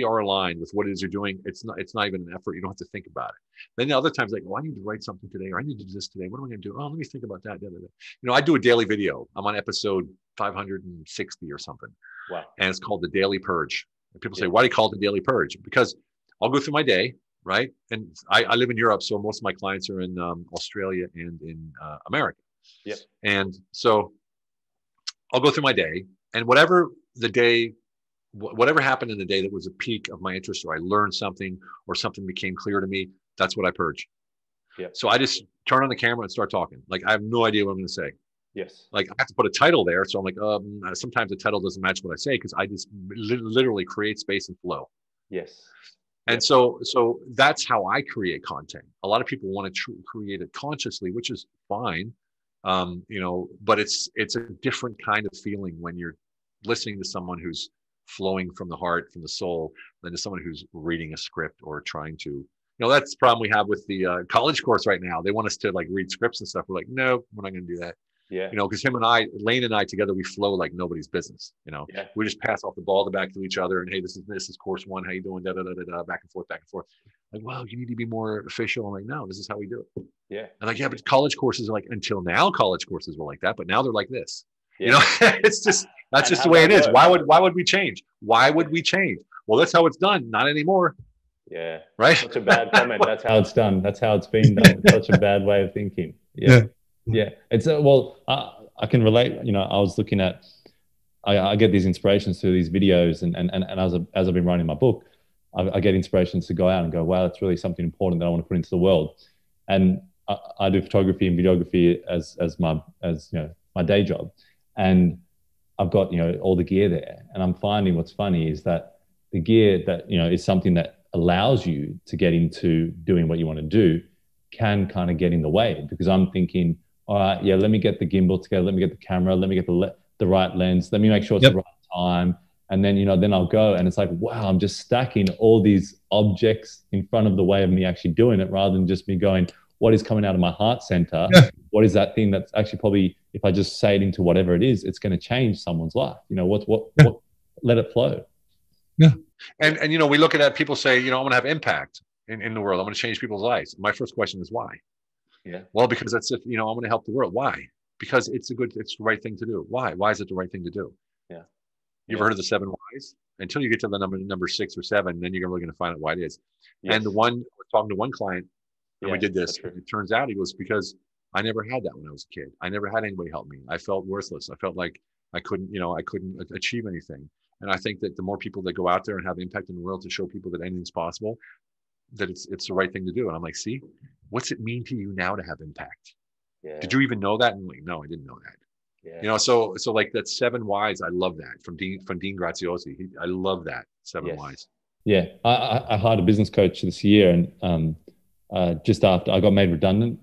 S2: are aligned with what it is you're doing, it's not even an effort. You don't have to think about it. Then the other times, like, oh, I need to write something today, or I need to do this today. What am I going to do? Oh, let me think about that. You know, I do a daily video. I'm on episode 560 or something.
S1: Wow.
S2: And it's called the Daily Purge. And people say, why do you call it the Daily Purge? Because I'll go through my day, right? And I live in Europe, so most of my clients are in Australia and in America.
S1: Yep.
S2: And so I'll go through my day, and whatever happened in the day that was a peak of my interest, or I learned something, or something became clear to me, that's what I purge.
S1: Yeah.
S2: So I just turn on the camera and start talking. Like, I have no idea what I'm going to say.
S1: Yes.
S2: Like, I have to put a title there. So I'm like, sometimes the title doesn't match what I say, because I just literally create space and flow.
S1: Yes.
S2: And so that's how I create content. A lot of people want to create it consciously, which is fine. You know, but it's a different kind of feeling when you're listening to someone who's flowing from the heart, from the soul, than to someone who's reading a script or trying to, you know, that's the problem we have with the college course right now. They want us to like read scripts and stuff. We're like, no, we're not going to do that.
S1: Yeah.
S2: You know, because Lane and I together, we flow like nobody's business. You know,
S1: yeah.
S2: We just pass off the ball back to each other, and hey, this is course one. How you doing? Da da da da. Back and forth, back and forth. Like, well, you need to be more official. I'm like, no, this is how we do it.
S1: Yeah.
S2: And like, yeah, but college courses are like, until now, college courses were like that, but now they're like this.
S1: Yeah.
S2: You know, it's just that's just the way it is. Why would we change? Why would we change? Well, that's how it's done. Not anymore.
S1: Yeah.
S2: Right.
S1: Such a bad comment. That's how it's done. That's how it's been done. Such a bad way of thinking. Yeah. Yeah. It's well, I can relate. You know, I was looking at, I get these inspirations through these videos, and as I've been writing my book, I get inspirations to go out and go, wow, that's really something important that I want to put into the world. And I do photography and videography as you know, my day job, and I've got, you know, all the gear there. And I'm finding what's funny is that the gear that, you know, is something that allows you to get into doing what you want to do can kind of get in the way, because I'm thinking, all right, yeah, let me get the gimbal together, let me get the camera, let me get the right lens, let me make sure it's the right time. And then, you know, then I'll go, and it's like, wow, I'm just stacking all these objects in front of the way of me actually doing it, rather than just me going, what is coming out of my heart center? Yeah. What is that thing that's actually probably, if I just say it into whatever it is, it's going to change someone's life. You know, what let it flow.
S2: Yeah. And, you know, we look at that, people say, you know, I'm going to have impact in the world. I'm going to change people's lives. My first question is why?
S1: Yeah.
S2: Well, because that's, you know, I'm going to help the world. Why? Because it's the right thing to do. Why? Why is it the right thing to do?
S1: Yeah.
S2: You ever heard of the 7 whys? Until you get to the number 6 or 7, then you're really going to find out why it is. Yes. And I was talking to one client, and we did this. And it turns out, he goes, because I never had that when I was a kid. I never had anybody help me. I felt worthless. I felt like I couldn't achieve anything. And I think that the more people that go out there and have impact in the world to show people that anything's possible, that it's the right thing to do. And I'm like, see, what's it mean to you now to have impact? Yeah. Did you even know that? And I'm like, no, I didn't know that. Yeah. You know, so like that 7 whys, I love that from Dean Graziosi. I love that 7 whys. Yeah,
S1: I hired a business coach this year, and just after I got made redundant,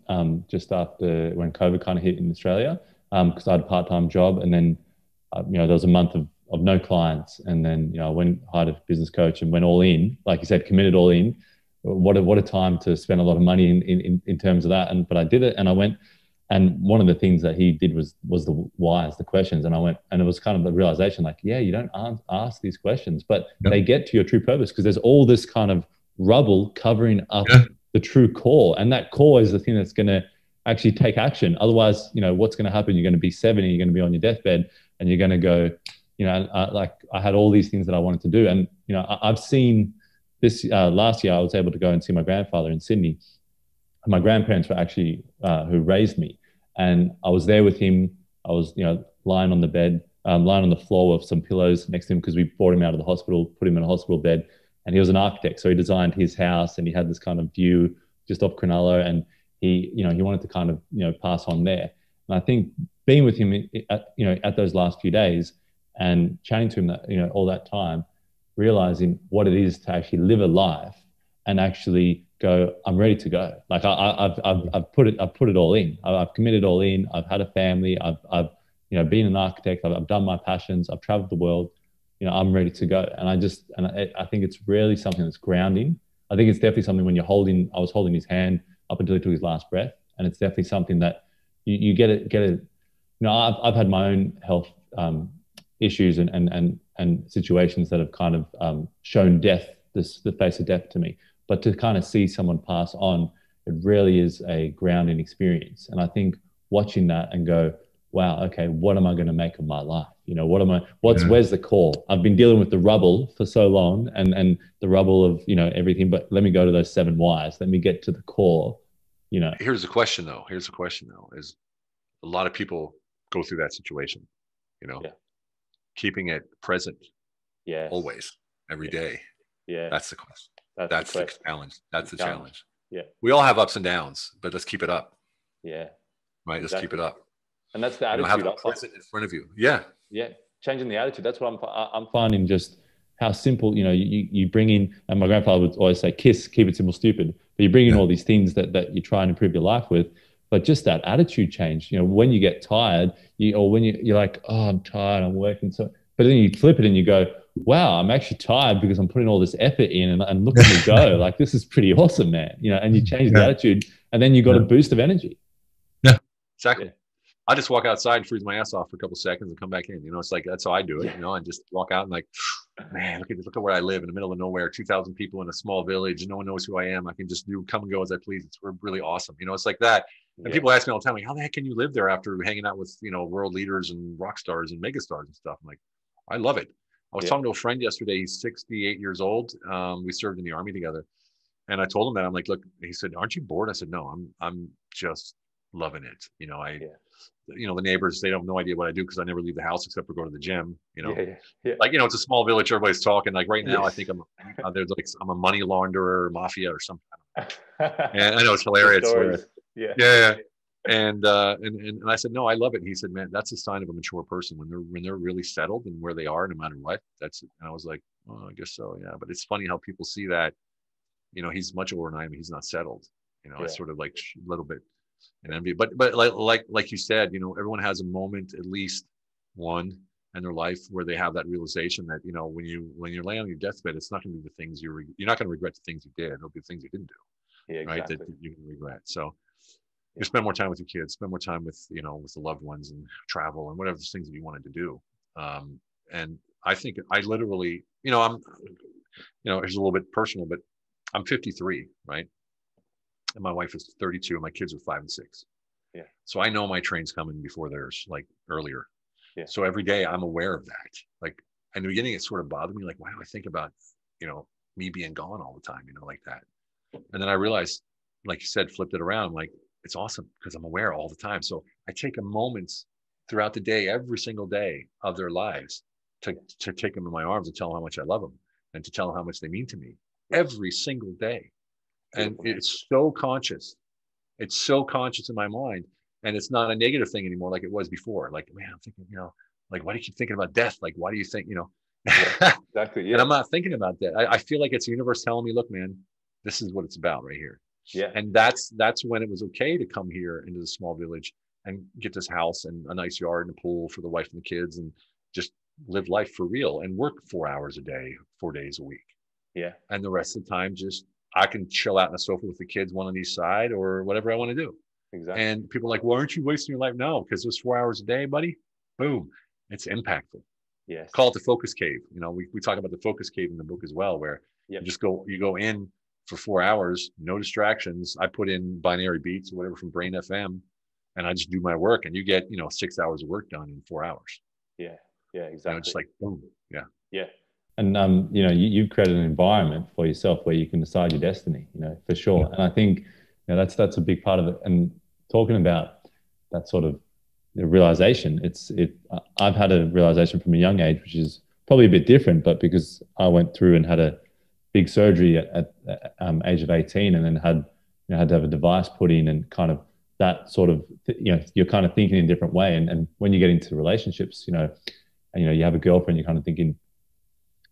S1: just after when COVID kind of hit in Australia, because I had a part-time job, and then you know, there was a month of no clients, and then, you know, I went hired a business coach and went all in, like you said, committed all in. What a time to spend a lot of money in terms of that, but I did it, and I went. And one of the things that he did was the whys, the questions. And I went, and it was kind of the realization, like, yeah, you don't ask these questions, but they get to your true purpose, because there's all this kind of rubble covering up the true core. And that core is the thing that's going to actually take action. Otherwise, you know, what's going to happen? You're going to be 70, you're going to be on your deathbed, and you're going to go, you know, like I had all these things that I wanted to do. And, you know, I've seen this last year, I was able to go and see my grandfather in Sydney. My grandparents were actually who raised me. And I was there with him. I was, you know, lying on the bed, lying on the floor with some pillows next to him because we brought him out of the hospital, put him in a hospital bed. And he was an architect. So he designed his house and he had this kind of view just off Cronulla. And he, you know, he wanted to kind of, you know, pass on there. And I think being with him, you know, at those last few days and chatting to him that, you know, all that time, realizing what it is to actually live a life and actually go, I'm ready to go. Like I've put it all in. I've committed all in. I've had a family. I've you know, been an architect. I've done my passions. I've traveled the world. You know, I'm ready to go. And I think it's really something that's grounding. I think it's definitely something when I was holding his hand up until he took his last breath. And it's definitely something that you get it. You know, I've had my own health issues and situations that have kind of shown death, the face of death to me. But to kind of see someone pass on, it really is a grounding experience. And I think watching that and go, wow, okay, what am I going to make of my life? You know, where's the core? I've been dealing with the rubble for so long and the rubble of, you know, everything, but let me go to those 7 whys. Let me get to the core, you know.
S2: Here's the question though, is a lot of people go through that situation, you know, keeping it present.
S1: Yeah.
S2: Always, every day.
S1: Yeah.
S2: That's the question. That's the challenge. That's the challenge.
S1: Yeah.
S2: We all have ups and downs, but let's keep it up.
S1: Yeah.
S2: Right. Exactly. Let's keep it up.
S1: And that's the attitude.
S2: Have it present in front of you. Yeah.
S1: Yeah. Changing the attitude. That's what I'm finding, just how simple, you know, you bring in, and my grandfather would always say, KISS, keep it simple, stupid. But you bring in all these things that you try and improve your life with. But just that attitude change, you know, when you get tired, or when you're like, oh, I'm tired, I'm working. So, but then you flip it and you go, wow, I'm actually tired because I'm putting all this effort in and look at me go. Like, this is pretty awesome, man. You know, and you change the attitude and then you got a boost of energy.
S2: Yeah, exactly. Yeah. I just walk outside and freeze my ass off for a couple of seconds and come back in. You know, it's like, that's how I do it. You know, I just walk out and like, man, look at where I live in the middle of nowhere, 2,000 people in a small village. No one knows who I am. I can just come and go as I please. It's really awesome. You know, it's like that. And people ask me all the time, like, how the heck can you live there after hanging out with, you know, world leaders and rock stars and megastars and stuff? I'm like, I love it. I was talking to a friend yesterday. He's 68 years old. We served in the Army together. And I told him that. I'm like, look, he said, aren't you bored? I said, no, I'm just loving it. You know, you know, the neighbors, they have no idea what I do because I never leave the house except for go to the gym, you know, like, you know, it's a small village. Everybody's talking like right now. I think I'm a money launderer or mafia or something. And I know it's hilarious. Yeah. And I said, no, I love it. He said, man, that's a sign of a mature person when they're really settled and where they are, no matter what. That's it. And I was like, oh, I guess so. Yeah. But it's funny how people see that, you know, he's much older than I am. He's not settled, you know, it's sort of like a little bit an envy, but like you said, you know, everyone has a moment, at least one in their life where they have that realization that, you know, when you're laying on your deathbed, it's not going to be the things you're not going to regret the things you did. It'll be the things you didn't do.
S1: Yeah, exactly.
S2: Right. That you can regret. So you spend more time with your kids, spend more time with, you know, with the loved ones and travel and whatever the things that you wanted to do. And I think I literally, you know, it's a little bit personal, but I'm 53, right? And my wife is 32 and my kids are 5 and 6.
S1: Yeah.
S2: So I know my train's coming before theirs, like earlier.
S1: Yeah.
S2: So every day I'm aware of that. Like in the beginning, it sort of bothered me. Like, why do I think about, you know, me being gone all the time, you know, like that. And then I realized, like you said, flipped it around. Like, it's awesome because I'm aware all the time. So I take a moment throughout the day, every single day of their lives to take them in my arms and tell them how much I love them and to tell them how much they mean to me every single day. And it's so conscious. It's so conscious in my mind. And it's not a negative thing anymore like it was before. Like, man, I'm thinking, you know, like, why do you keep thinking about death? Like, why do you think, you know?
S1: Exactly. Yeah.
S2: And I'm not thinking about that. I feel like it's the universe telling me, look, man, this is what it's about right here.
S1: Yeah.
S2: And that's when it was okay to come here into the small village and get this house and a nice yard and a pool for the wife and the kids and just live life for real and work 4 hours a day, 4 days a week.
S1: Yeah.
S2: And the rest of the time, just I can chill out on the sofa with the kids, one on each side or whatever I want to do.
S1: Exactly.
S2: And people are like, well, aren't you wasting your life? No, because there's 4 hours a day, buddy. Boom. It's impactful.
S1: Yes.
S2: Call it the focus cave. You know, we talk about the focus cave in the book as well, where you go in for 4 hours, no distractions. I put in binary beats or whatever from Brain FM and I just do my work and you get, you know, 6 hours of work done in 4 hours.
S1: Yeah. Yeah,
S2: You know, just
S1: exactly.
S2: like boom. Yeah.
S1: Yeah. And you know, you've created an environment for yourself where you can decide your destiny, you know, for
S2: Yeah.
S1: sure. And I think, you know, that's a big part of it. And talking about that sort of realization, I've had a realization from a young age, which is probably a bit different, but because I went through and had a big surgery at age of 18, and then had to have a device put in, and kind of that sort of, you know, you're kind of thinking in a different way. And when you get into relationships, you know, and, you know, you have a girlfriend, you're kind of thinking,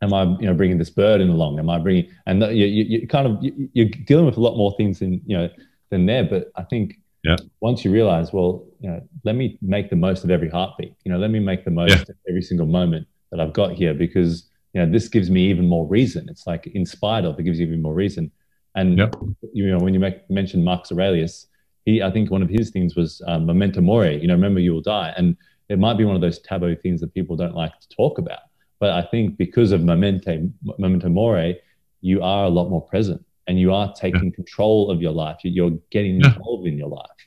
S1: am I, you know, bringing this burden along? Am I bringing, and you kind of, you're dealing with a lot more things than, you know, than there. But I think
S2: Yeah.
S1: once you realize, well, you know, let me make the most of every heartbeat, you know, let me make the most
S2: Yeah.
S1: of every single moment that I've got here, because, you know, this gives me even more reason. It's like, in spite of, it gives you even more reason. And,
S2: Yeah.
S1: you know, when you mention Marcus Aurelius, I think one of his things was memento mori, you know, remember you will die. And it might be one of those taboo things that people don't like to talk about. But I think because of memento mori, you are a lot more present, and you are
S2: Yeah.
S1: taking control of your life. You're getting
S2: Yeah.
S1: involved in your life.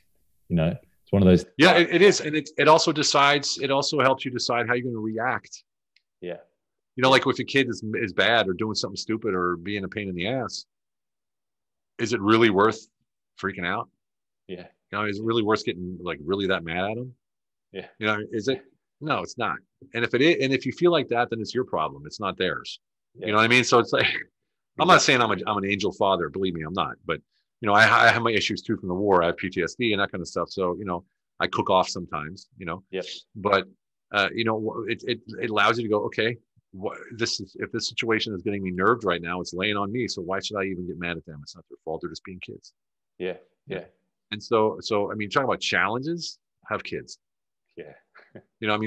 S1: You know, it's one of those.
S2: Yeah, it is. And it also decides, it also helps you decide how you're going to react.
S1: Yeah.
S2: You know, like if a kid is bad or doing something stupid or being a pain in the ass, is it really worth freaking out?
S1: Yeah.
S2: You know, is it really worth getting like really that mad at them?
S1: Yeah.
S2: You know, is it? No, it's not. And if it is, and if you feel like that, then it's your problem. It's not theirs.
S1: Yeah.
S2: You know what I mean? So it's like, I'm not saying I'm an angel father. Believe me, I'm not. But you know, I have my issues too from the war. I have PTSD and that kind of stuff. So you know, I cook off sometimes. You know,
S1: Yep.
S2: but you know, it allows you to go, okay, if this situation is getting me nerved right now, it's laying on me. So why should I even get mad at them? It's not their fault. They're just being kids.
S1: Yeah. Yeah.
S2: And so I mean, talking about challenges, have kids.
S1: Yeah.
S2: You know,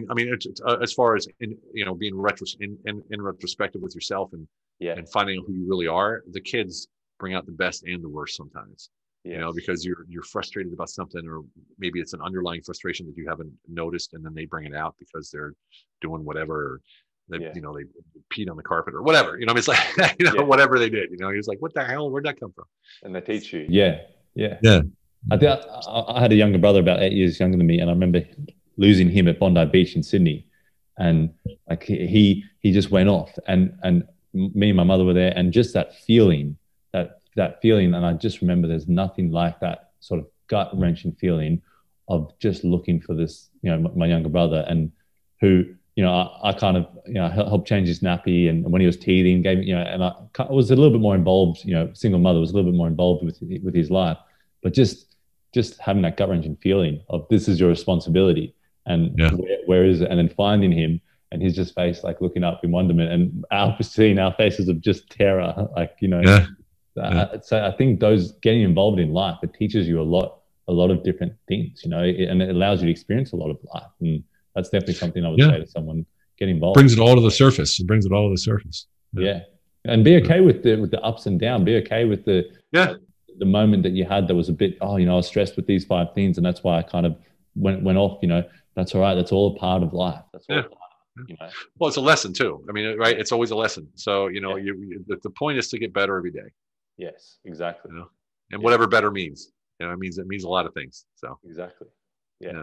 S2: as far as you know, being in retrospective with yourself and
S1: Yeah.
S2: and finding out who you really are, the kids bring out the best and the worst sometimes.
S1: Yes.
S2: You know, because you're frustrated about something, or maybe it's an underlying frustration that you haven't noticed, and then they bring it out because they're doing whatever, or they
S1: Yeah.
S2: you know, they peed on the carpet or whatever. You know, I mean, it's like you know,
S1: Yeah.
S2: whatever they did. You know, he's like, what the hell? Where'd that come from?
S1: And they teach you. Yeah. Yeah.
S2: Yeah.
S1: I think I had a younger brother about 8 years younger than me, and I remember losing him at Bondi Beach in Sydney, and like he just went off, and me and my mother were there, and just that feeling, that feeling, and I just remember there's nothing like that sort of gut wrenching feeling of just looking for this, you know, my younger brother, and who, you know, I kind of, you know, helped change his nappy, and when he was teething, gave, you know, and I was a little bit more involved, you know, single mother, was a little bit more involved with his life, but just having that gut wrenching feeling of, this is your responsibility, and
S2: Yeah.
S1: where is it, and then finding him, and his just face like looking up in wonderment, and seeing our faces of just terror, like, you know.
S2: Yeah.
S1: So I think those, getting involved in life, it teaches you a lot of different things, you know, and it allows you to experience a lot of life, and that's definitely something I would say to someone: get involved.
S2: Brings it all to the surface. It brings it all to the surface.
S1: Yeah. And be okay with the ups and downs. Be okay with the moment that you had that was a bit, oh, you know, I was stressed with these 5 things, and that's why I kind of went off. You know, that's all right. That's all a part of life. That's all. You know.
S2: Well, it's a lesson too. I mean, right? It's always a lesson. So you know, the point is to get better every day.
S1: Yes, exactly.
S2: You know? And whatever better means, you know, it means a lot of things. So
S1: exactly. Yeah.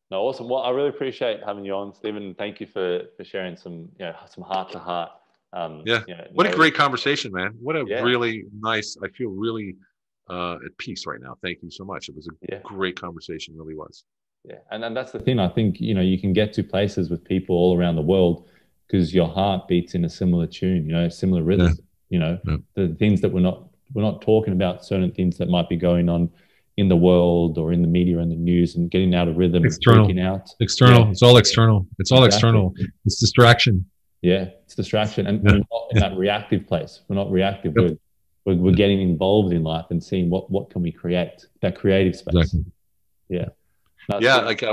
S1: No, awesome. Well, I really appreciate having you on, Steven. Thank you for sharing some, you know, some heart to heart.
S2: You know, what a great conversation, man. What a really nice, I feel really at peace right now. Thank you so much. It was a great conversation, really was.
S1: Yeah. And that's the thing. I think, you know, you can get to places with people all around the world because your heart beats in a similar tune, you know, similar rhythm. You know, the things that we're not talking about, certain things that might be going on in the world or in the media and the news, and getting out of rhythm, freaking out.
S2: External. It's all external. It's all external. It's distraction.
S1: Yeah, it's distraction. And we're not in that reactive place. We're not reactive. We're getting involved in life and seeing what can we create, that creative space.
S2: Exactly.
S1: Yeah.
S2: Like I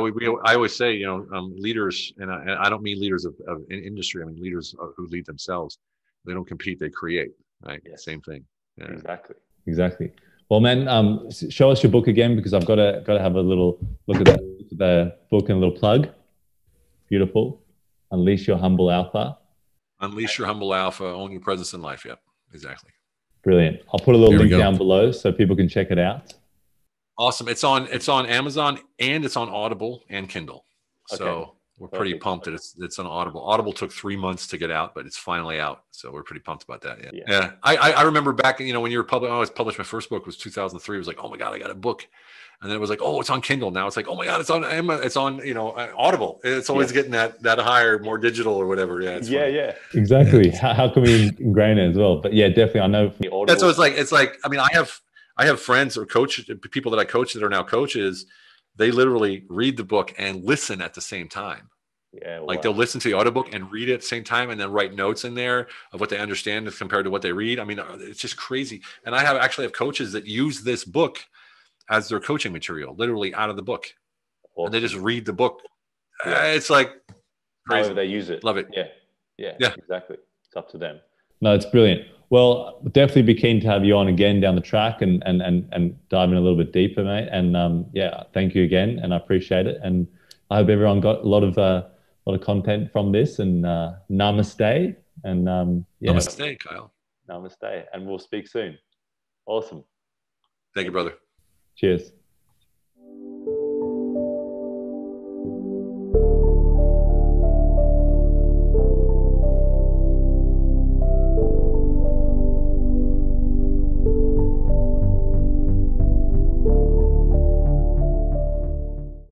S2: always say, you know, leaders, and I don't mean leaders of industry. I mean leaders who lead themselves. They don't compete; they create. Right? Same thing. Yeah.
S1: Exactly. Well, man, show us your book again, because I've got to have a little look at the book and a little plug. Beautiful. Unleash Your Humble Alpha.
S2: Unleash Your Humble Alpha. Own your presence in life. Yep. Exactly.
S1: Brilliant. I'll put a little link down below so people can check it out.
S2: Awesome. It's on Amazon, and it's on Audible and Kindle. So we're pretty pumped that it's on Audible. Audible took 3 months to get out, but it's finally out. So we're pretty pumped about that. Yeah. I remember back, when you were published, I was published, my first book was 2003. It was like, oh my God, I got a book. And then it was like, oh, it's on Kindle. Now it's like, oh my God, it's on Audible. It's always getting that higher, more digital or whatever. Yeah. It's funny.
S1: Yeah. Exactly. How can we ingrain it as well? But yeah, definitely. I know from the Audible.
S2: Yeah, so it's like, I mean, I have friends or people that I coach that are now coaches. They literally read the book and listen at the same time.
S1: Yeah,
S2: like they'll listen to the audiobook and read it at the same time, and then write notes in there of what they understand as compared to what they read. I mean, it's just crazy. And I actually have coaches that use this book as their coaching material, literally out of the book. Awesome. And they just read the book. Yeah. It's like crazy.
S1: However they use it.
S2: Love it.
S1: Yeah, exactly. It's up to them. No, it's brilliant. Well, definitely be keen to have you on again down the track and dive in a little bit deeper, mate. And thank you again, and I appreciate it. And I hope everyone got a lot of content from this. And namaste. And
S2: namaste, Kyle.
S1: Namaste, and we'll speak soon. Awesome.
S2: Thank you, brother.
S1: Cheers.